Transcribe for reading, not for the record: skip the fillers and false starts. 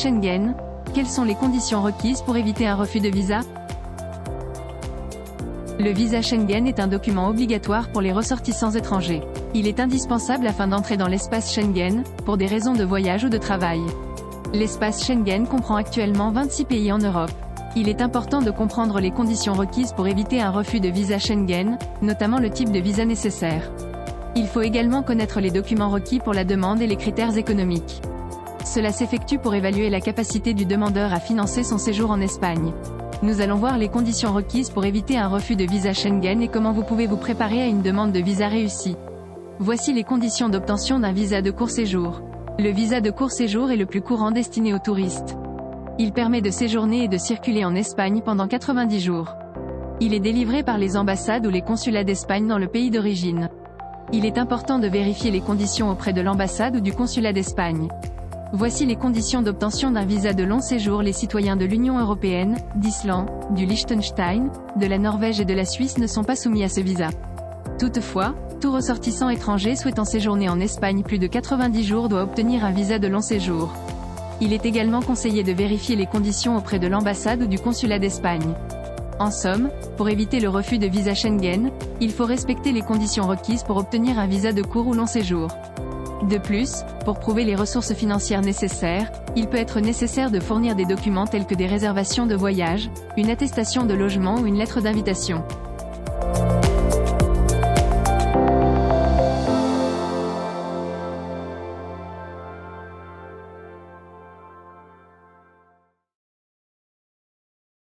Schengen. Quelles sont les conditions requises pour éviter un refus de visa? Le visa Schengen est un document obligatoire pour les ressortissants étrangers. Il est indispensable afin d'entrer dans l'espace Schengen, pour des raisons de voyage ou de travail. L'espace Schengen comprend actuellement 26 pays en Europe. Il est important de comprendre les conditions requises pour éviter un refus de visa Schengen, notamment le type de visa nécessaire. Il faut également connaître les documents requis pour la demande et les critères économiques. Cela s'effectue pour évaluer la capacité du demandeur à financer son séjour en Espagne. Nous allons voir les conditions requises pour éviter un refus de visa Schengen et comment vous pouvez vous préparer à une demande de visa réussie. Voici les conditions d'obtention d'un visa de court séjour. Le visa de court séjour est le plus courant destiné aux touristes. Il permet de séjourner et de circuler en Espagne pendant 90 jours. Il est délivré par les ambassades ou les consulats d'Espagne dans le pays d'origine. Il est important de vérifier les conditions auprès de l'ambassade ou du consulat d'Espagne. Voici les conditions d'obtention d'un visa de long séjour. Les citoyens de l'Union européenne, d'Islande, du Liechtenstein, de la Norvège et de la Suisse ne sont pas soumis à ce visa. Toutefois, tout ressortissant étranger souhaitant séjourner en Espagne plus de 90 jours doit obtenir un visa de long séjour. Il est également conseillé de vérifier les conditions auprès de l'ambassade ou du consulat d'Espagne. En somme, pour éviter le refus de visa Schengen, il faut respecter les conditions requises pour obtenir un visa de court ou long séjour. De plus, pour prouver les ressources financières nécessaires, il peut être nécessaire de fournir des documents tels que des réservations de voyage, une attestation de logement ou une lettre d'invitation.